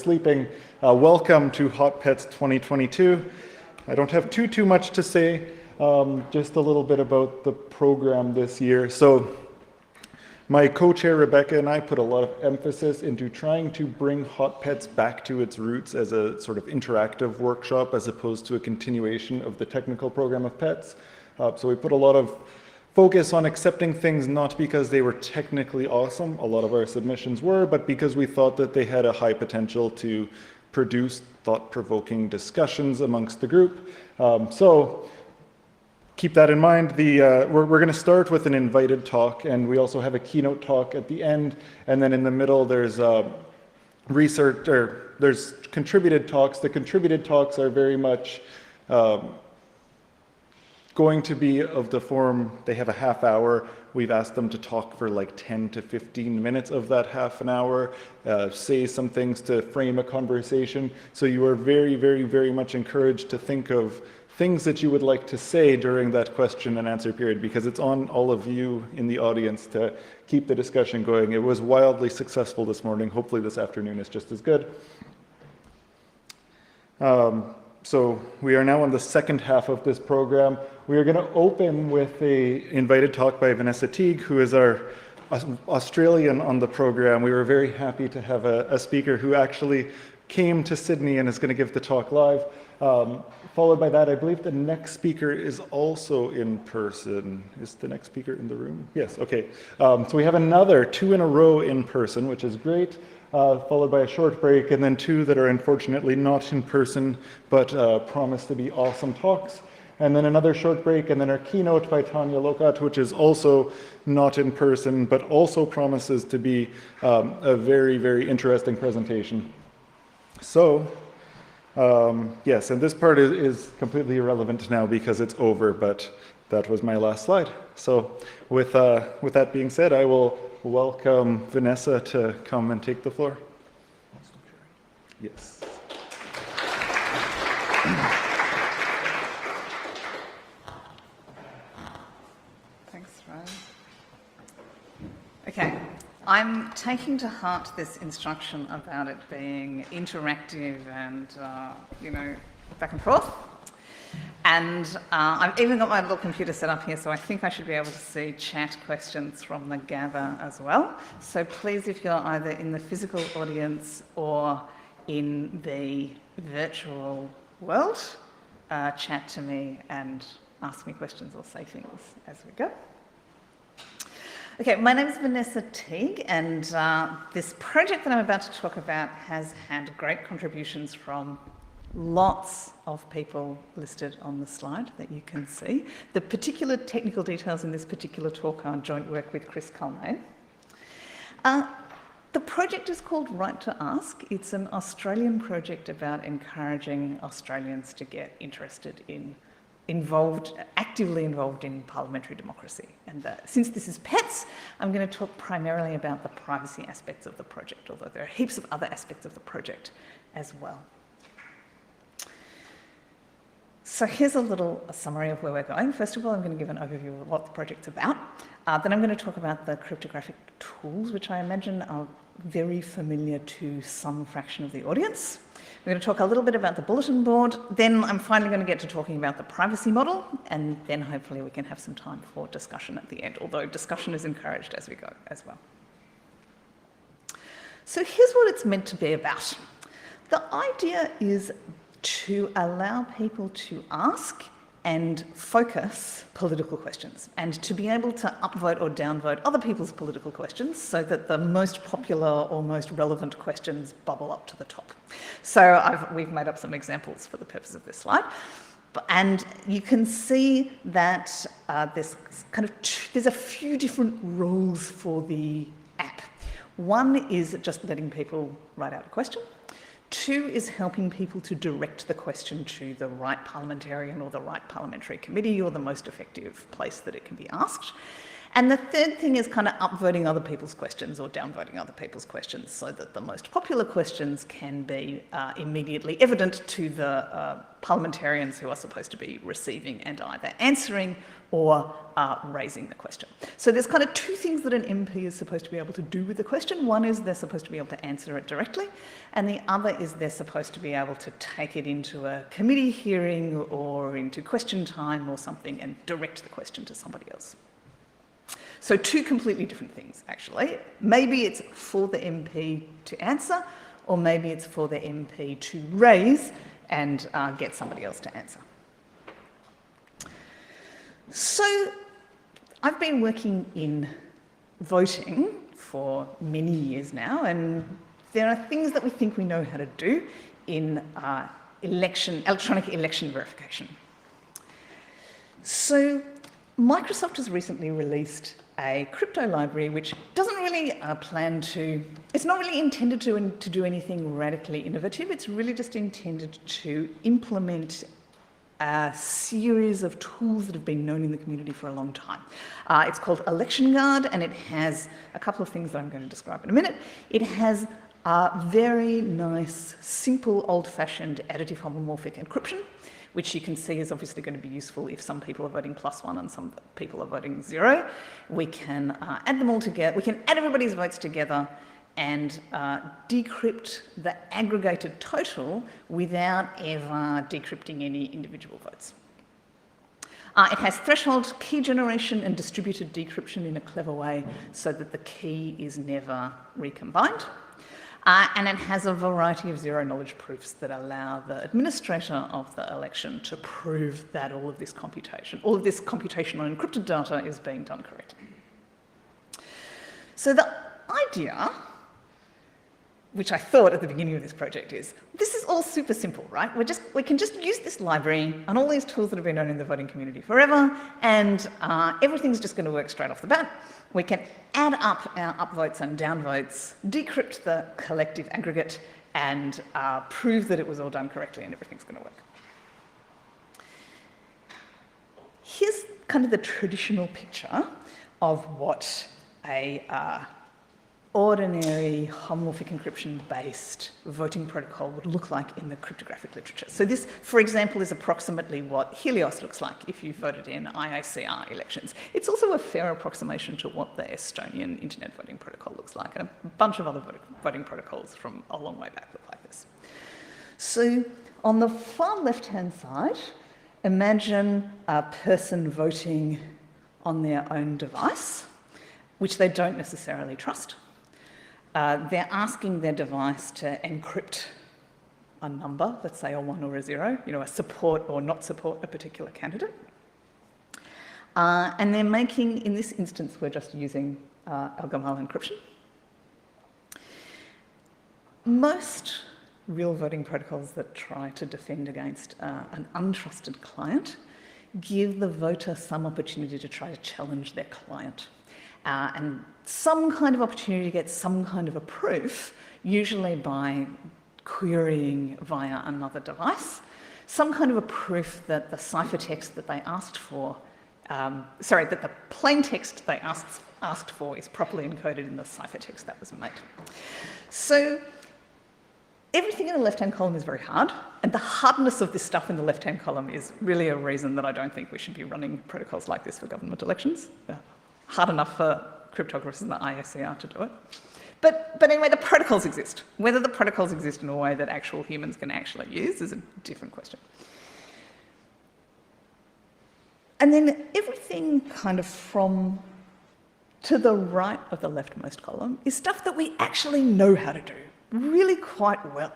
sleeping. Welcome to HotPETs 2022. I don't have too much to say, just a little bit about the program this year. So my co-chair Rebecca and I put a lot of emphasis into trying to bring HotPETs back to its roots as a sort of interactive workshop as opposed to a continuation of the technical program of PETs. So we put a lot of focus on accepting things not because they were technically awesome, a lot of our submissions were, but because we thought that they had a high potential to produce thought-provoking discussions amongst the group. So keep that in mind. We're going to start with an invited talk, and we also have a keynote talk at the end, and then in the middle there's research, or there's contributed talks. The contributed talks are very much going to be of the form, they have a half hour. We've asked them to talk for like 10 to 15 minutes of that half an hour, say some things to frame a conversation. So you are very much encouraged to think of things that you would like to say during that question and answer period, because it's on all of you in the audience to keep the discussion going. It was wildly successful this morning. Hopefully this afternoon is just as good. So we are now on the second half of this program. We are going to open with an invited talk by Vanessa Teague, who is our Australian on the program. We were very happy to have a speaker who actually came to Sydney and is going to give the talk live. Followed by that, I believe the next speaker is also in person. Is the next speaker in the room? Yes, okay. So we have another 2 in a row in person, which is great. Followed by a short break, and then 2 that are unfortunately not in person, but promise to be awesome talks. And then another short break, and then our keynote by Tanya Lokat, which is also not in person, but also promises to be a very interesting presentation. So, yes, and this part is completely irrelevant now because it's over, but that was my last slide. So with that being said, I will welcome Vanessa to come and take the floor. Yes. Thanks, Ryan. Okay, I'm taking to heart this instruction about it being interactive and, back and forth. And I've even got my little computer set up here, so I think I should be able to see chat questions from the gather as well. So please, if you're either in the physical audience or in the virtual world, chat to me and ask me questions or say things as we go. Okay, my name is Vanessa Teague, and this project that I'm about to talk about has had great contributions from lots of people listed on the slide that you can see. The particular technical details in this particular talk are joint work with Chris Culmain. The project is called Right to Ask. It's an Australian project about encouraging Australians to get interested in, actively involved in parliamentary democracy. And since this is PETs, I'm going to talk primarily about the privacy aspects of the project, although there are heaps of other aspects of the project as well. So here's a summary of where we're going. First of all, I'm going to give an overview of what the project's about. Then I'm going to talk about the cryptographic tools, which I imagine are very familiar to some fraction of the audience. We're going to talk a little bit about the bulletin board. Then I'm finally going to get to talking about the privacy model, and then hopefully we can have some time for discussion at the end, although discussion is encouraged as we go as well. So here's what it's meant to be about. The idea is to allow people to ask and focus political questions, and to be able to upvote or downvote other people's political questions so that the most popular or most relevant questions bubble up to the top. So we've made up some examples for the purpose of this slide. And you can see that there's a few different roles for the app. One is just letting people write out a question. 2 is helping people to direct the question to the right parliamentarian or the right parliamentary committee or the most effective place that it can be asked. And the third thing is kind of upvoting other people's questions or downvoting other people's questions so that the most popular questions can be immediately evident to the parliamentarians who are supposed to be receiving and either answering or raising the question. So there's kind of two things that an MP is supposed to be able to do with the question. One is they're supposed to be able to answer it directly, and the other is they're supposed to be able to take it into a committee hearing or into question time or something and direct the question to somebody else. So two completely different things, actually. Maybe it's for the MP to answer, or maybe it's for the MP to raise and get somebody else to answer. So I've been working in voting for many years now, and there are things that we think we know how to do in electronic election verification. So Microsoft has recently released a crypto library which doesn't really it's not really intended to do anything radically innovative. It's really just intended to implement a series of tools that have been known in the community for a long time. It's called Election Guard, and it has a couple of things that I'm going to describe in a minute. It has very nice, simple, old-fashioned additive homomorphic encryption, which you can see is obviously going to be useful if some people are voting +1 and some people are voting 0. We can add them all together. We can add everybody's votes together and decrypt the aggregated total without ever decrypting any individual votes. It has threshold key generation and distributed decryption in a clever way so that the key is never recombined. And it has a variety of zero-knowledge proofs that allow the administrator of the election to prove that all of this computation on encrypted data is being done correctly. So the idea, which I thought at the beginning of this project, is this is all super simple, right? We can just use this library and all these tools that have been known in the voting community forever, and everything's just going to work straight off the bat. We can add up our upvotes and downvotes, decrypt the collective aggregate, and prove that it was all done correctly and everything's going to work. Here's kind of the traditional picture of what a ordinary homomorphic encryption-based voting protocol would look like in the cryptographic literature. So this, for example, is approximately what Helios looks like if you voted in IACR elections. It's also a fair approximation to what the Estonian internet voting protocol looks like. A bunch of other voting protocols from a long way back look like this. So on the far left-hand side, imagine a person voting on their own device, which they don't necessarily trust. They're asking their device to encrypt a number, let's say a 1 or a 0, a support or not support a particular candidate. And they're making, in this instance, we're just using algorithm encryption. Most real voting protocols that try to defend against an untrusted client give the voter some opportunity to try to challenge their client. And some kind of opportunity to get some kind of a proof, usually by querying via another device, some kind of a proof that the ciphertext that they asked for, that the plain text they asked for is properly encoded in the ciphertext that was made. So everything in the left-hand column is very hard, and the hardness of this stuff in the left-hand column is really a reason that I don't think we should be running protocols like this for government elections. Hard enough for cryptographers in the IACR to do it. But anyway, the protocols exist. Whether the protocols exist in a way that actual humans can actually use is a different question. And then everything kind of from to the right of the leftmost column is stuff that we actually know how to do really quite well.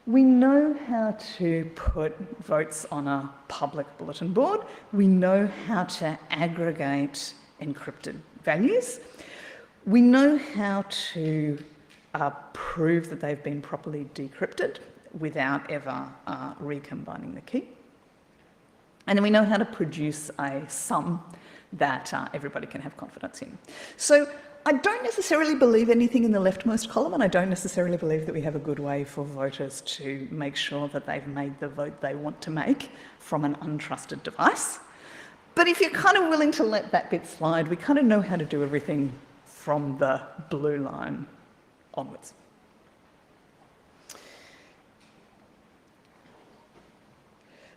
We know how to put votes on a public bulletin board. We know how to aggregate encrypted values. We know how to prove that they've been properly decrypted without ever recombining the key. And then we know how to produce a sum that everybody can have confidence in. So I don't necessarily believe anything in the leftmost column, and I don't necessarily believe that we have a good way for voters to make sure that they've made the vote they want to make from an untrusted device. But if you're kind of willing to let that bit slide, we kind of know how to do everything from the blue line onwards.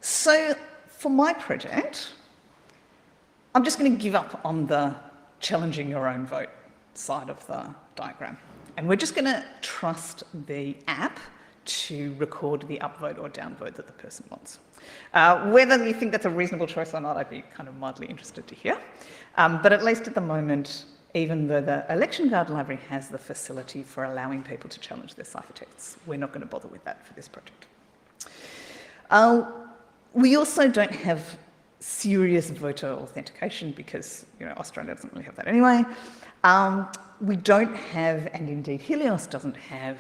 So for my project, I'm just going to give up on the challenging your own vote side of the diagram. And we're just going to trust the app to record the upvote or downvote that the person wants. Whether you think that's a reasonable choice or not, I'd be kind of mildly interested to hear. But at least at the moment, even though the election guard library has the facility for allowing people to challenge their ciphertexts, we're not going to bother with that for this project. We also don't have serious voter authentication because Australia doesn't really have that anyway. We don't have, and indeed Helios doesn't have,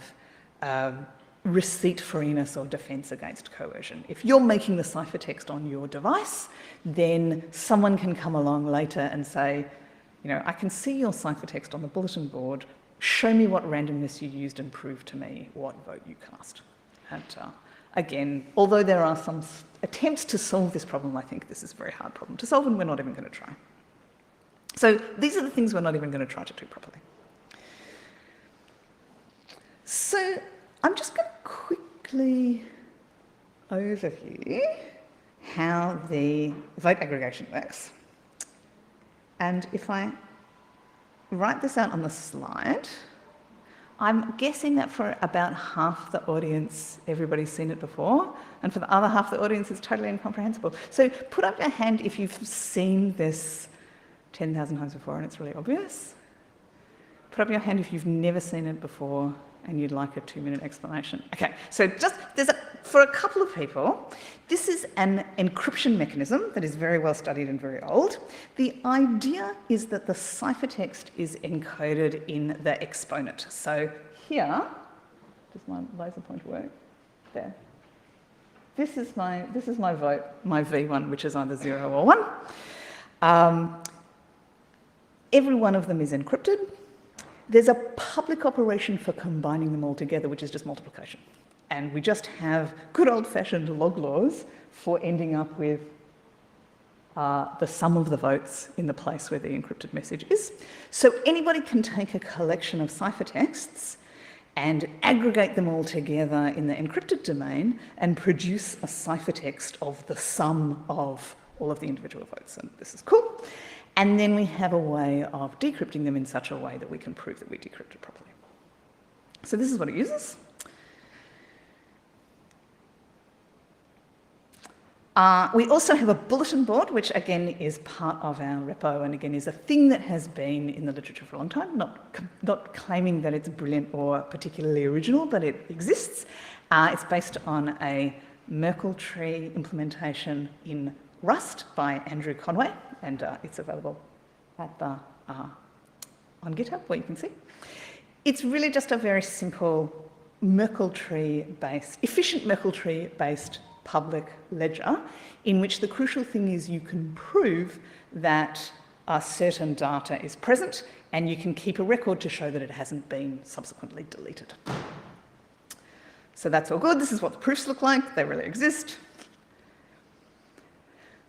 receipt freeness or defence against coercion. If you're making the ciphertext on your device, then someone can come along later and say, I can see your ciphertext on the bulletin board, show me what randomness you used and prove to me what vote you cast. And again, although there are some attempts to solve this problem, I think this is a very hard problem to solve and we're not even going to try. So these are the things we're not even going to try to do properly. So I'm just going to quickly overview how the vote aggregation works. And if I write this out on the slide, I'm guessing that for about half the audience, everybody's seen it before, and for the other half of the audience, it's totally incomprehensible. So put up your hand if you've seen this 10,000 times before and it's really obvious. Put up your hand if you've never seen it before and you'd like a 2-minute explanation. Okay, so for a couple of people, this is an encryption mechanism that is very well studied and very old. The idea is that the ciphertext is encoded in the exponent. So here, does my laser pointer work? There. This is my vote, my V1, which is either 0 or 1. Every one of them is encrypted. There's a public operation for combining them all together, which is just multiplication. And we just have good old-fashioned log laws for ending up with the sum of the votes in the place where the encrypted message is. So anybody can take a collection of ciphertexts and aggregate them all together in the encrypted domain and produce a ciphertext of the sum of all of the individual votes. And this is cool. And then we have a way of decrypting them in such a way that we can prove that we decrypted properly. So this is what it uses. We also have a bulletin board, which again is part of our repo and again is a thing that has been in the literature for a long time, not claiming that it's brilliant or particularly original, but it exists. It's based on a Merkle tree implementation in Rust by Andrew Conway, and it's available at the, on GitHub, where you can see. It's really just a very simple Merkle tree-based, efficient Merkle tree-based public ledger in which the crucial thing is you can prove that a certain data is present and you can keep a record to show that it hasn't been subsequently deleted. So that's all good. This is what the proofs look like. They really exist.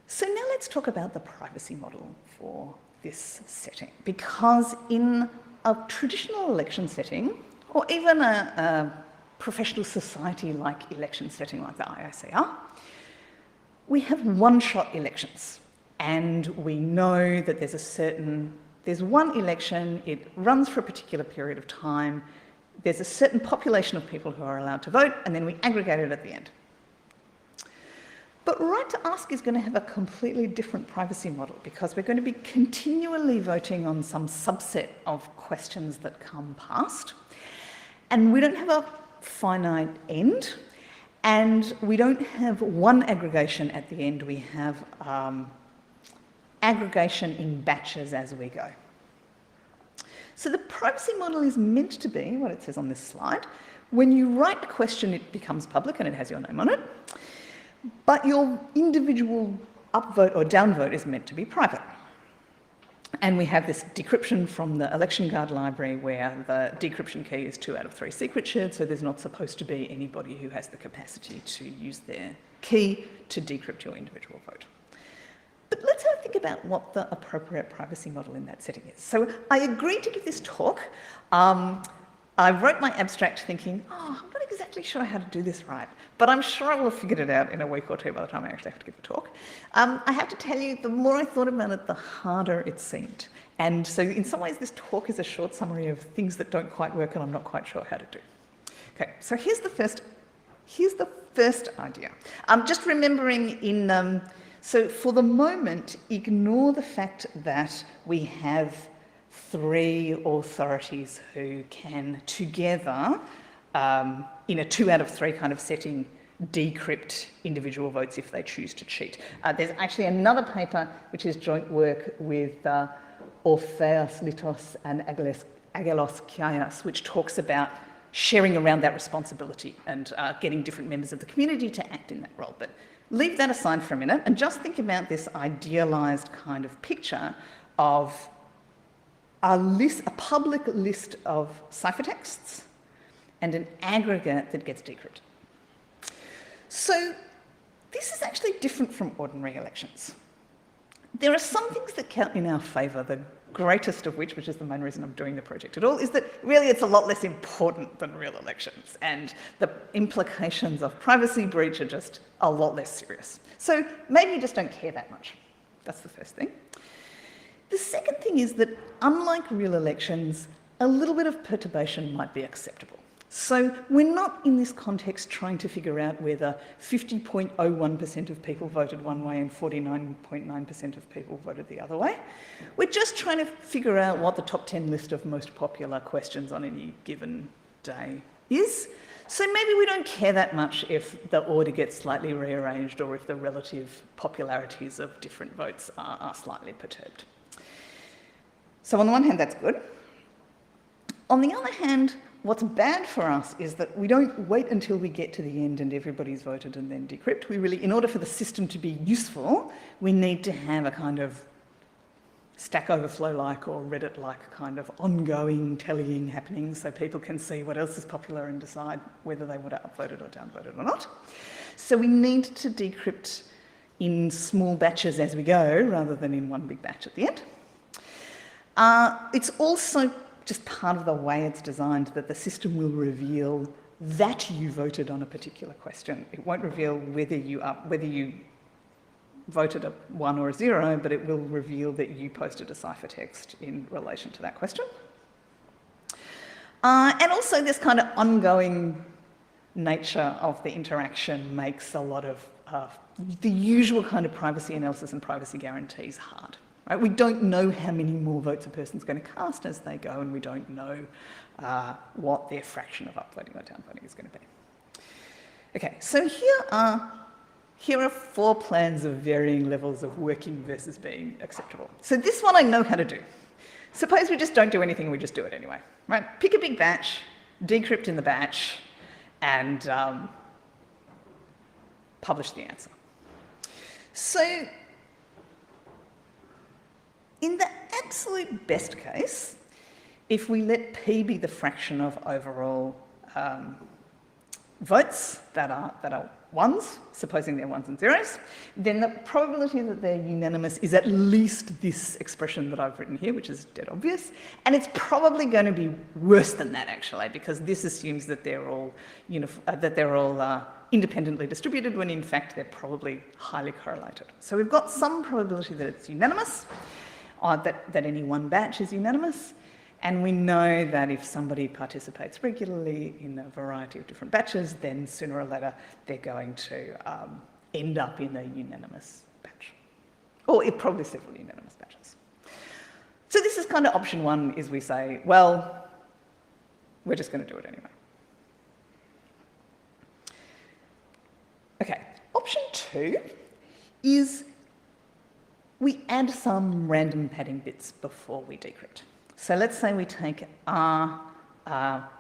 So now let's talk about the privacy model for this setting, because in a traditional election setting, or even a professional society-like election setting like the IICR, we have one-shot elections. And we know that there's one election, it runs for a particular period of time, there's a certain population of people who are allowed to vote, and then we aggregate it at the end. But Right to Ask is going to have a completely different privacy model because we're going to be continually voting on some subset of questions that come past. And we don't have a finite end, and we don't have one aggregation at the end. We have aggregation in batches as we go. So the privacy model is meant to be what it says on this slide. When you write a question, it becomes public and it has your name on it. But your individual upvote or downvote is meant to be private. And we have this decryption from the election guard library where the decryption key is 2 out of 3 secret shared, so there's not supposed to be anybody who has the capacity to use their key to decrypt your individual vote. But let's have a think about what the appropriate privacy model in that setting is. So I agreed to give this talk. I wrote my abstract thinking, I'm going to exactly sure how to do this right, but I'm sure I will have figured it out in a week or two by the time I actually have to give the talk. I have to tell you, the more I thought about it, the harder it seemed. And so in some ways, this talk is a short summary of things that don't quite work and I'm not quite sure how to do. Okay, so here's the first idea. Just remembering so for the moment, ignore the fact that we have 3 authorities who can together, in a 2 out of 3 kind of setting, decrypt individual votes if they choose to cheat. There's actually another paper which is joint work with Orpheus Litos and Agelos Kiaias, which talks about sharing around that responsibility and getting different members of the community to act in that role. But leave that aside for a minute and just think about this idealised kind of picture of a public list of ciphertexts and an aggregate that gets decrypted. So this is actually different from ordinary elections. There are some things that count in our favour, the greatest of which is the main reason I'm doing the project at all, is that really it's a lot less important than real elections, and the implications of privacy breach are just a lot less serious. So maybe you just don't care that much. That's the first thing. The second thing is that, unlike real elections, a little bit of perturbation might be acceptable. So we're not in this context trying to figure out whether 50.01% of people voted one way and 49.9% of people voted the other way. We're just trying to figure out what the top 10 list of most popular questions on any given day is. So maybe we don't care that much if the order gets slightly rearranged or if the relative popularities of different votes are slightly perturbed. So on the one hand, that's good. On the other hand, what's bad for us is that we don't wait until we get to the end and everybody's voted and then decrypt. We really, in order for the system to be useful, we need to have a kind of Stack Overflow-like or Reddit-like kind of ongoing tallying happening so people can see what else is popular and decide whether they would have upvoted or downvoted or not. So we need to decrypt in small batches as we go rather than in one big batch at the end. It's also just part of the way it's designed that the system will reveal that you voted on a particular question. It won't reveal whether you voted a 1 or a 0, but it will reveal that you posted a ciphertext in relation to that question. And also this kind of ongoing nature of the interaction makes a lot of the usual kind of privacy analysis and privacy guarantees hard. Right? We don't know how many more votes a person's going to cast as they go, and we don't know what their fraction of upvoting or downvoting is going to be. Okay, so here are 4 plans of varying levels of working versus being acceptable. So this one I know how to do. Suppose we just don't do anything, we just do it anyway. Right? Pick a big batch, decrypt in the batch, and publish the answer. So in the absolute best case, if we let P be the fraction of overall votes that are ones, supposing they're ones and zeros, then the probability that they're unanimous is at least this expression that I've written here, which is dead obvious, and it's probably going to be worse than that actually, because this assumes that they're all independently distributed when in fact they're probably highly correlated. So we've got some probability that it's unanimous, that any one batch is unanimous, and we know that if somebody participates regularly in a variety of different batches, then sooner or later they're going to end up in a unanimous batch, or probably several unanimous batches. So this is kind of option 1, is we say, well, we're just going to do it anyway. Okay, option 2 is we add some random padding bits before we decrypt. So let's say we take R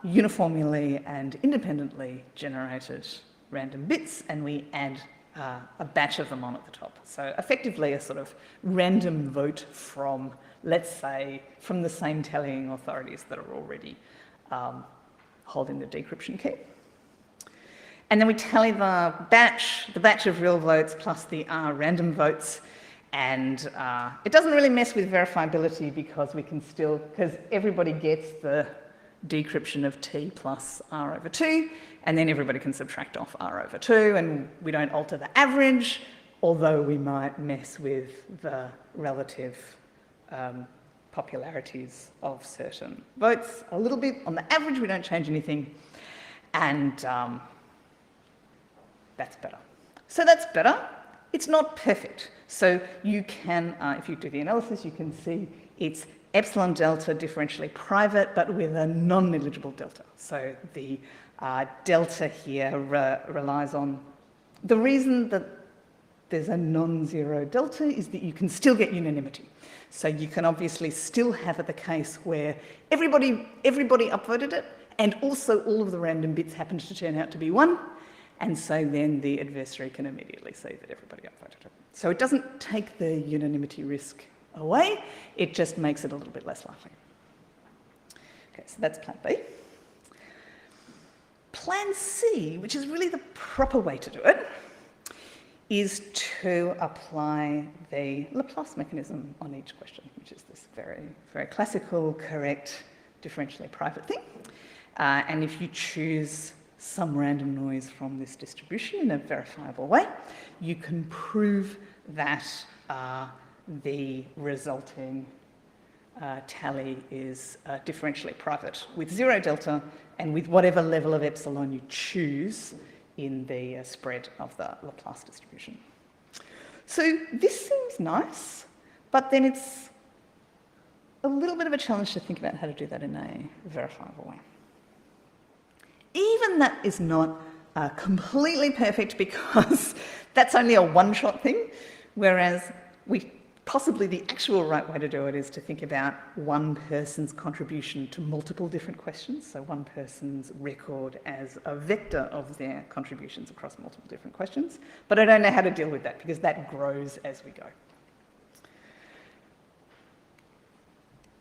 uniformly and independently generated random bits and we add a batch of them on at the top. So effectively a sort of random vote from, let's say, from the same tallying authorities that are already holding the decryption key. And then we tally the batch of real votes plus the R random votes. And it doesn't really mess with verifiability because everybody gets the decryption of T plus R over 2, And then everybody can subtract off R over 2, and we don't alter the average, although we might mess with the relative popularities of certain votes a little bit. On the average, we don't change anything, and that's better. So that's better. It's not perfect. So you can, if you do the analysis, you can see it's epsilon delta differentially private, but with a non-negligible delta. So the delta here relies on, the reason that there's a non-zero delta is that you can still get unanimity. So you can obviously still have it the case where everybody upvoted it, and also all of the random bits happened to turn out to be 1, and so then the adversary can immediately see that everybody upvoted it. So it doesn't take the unanimity risk away, it just makes it a little bit less likely. Okay, so that's plan B. Plan C, which is really the proper way to do it, is to apply the Laplace mechanism on each question, which is this very, very classical, correct, differentially private thing. And if you choose some random noise from this distribution in a verifiable way, you can prove that the resulting tally is differentially private with 0 delta and with whatever level of epsilon you choose in the spread of the Laplace distribution. So this seems nice, but then it's a little bit of a challenge to think about how to do that in a verifiable way. Even that is not completely perfect, because that's only a one-shot thing, whereas possibly the actual right way to do it is to think about one person's contribution to multiple different questions, so one person's record as a vector of their contributions across multiple different questions. But I don't know how to deal with that, because that grows as we go.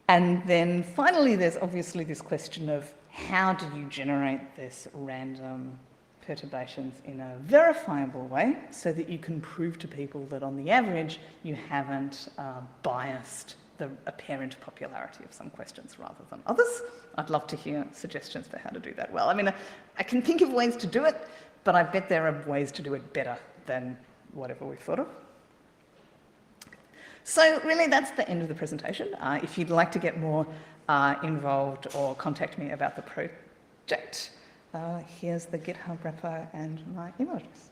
And then finally, there's obviously this question of how do you generate this random perturbations in a verifiable way so that you can prove to people that on the average you haven't biased the apparent popularity of some questions rather than others. I'd love to hear suggestions for how to do that well. I mean, I can think of ways to do it, but I bet there are ways to do it better than whatever we've thought of. So really that's the end of the presentation. If you'd like to get more involved or contact me about the project, here's the GitHub repo and my email address.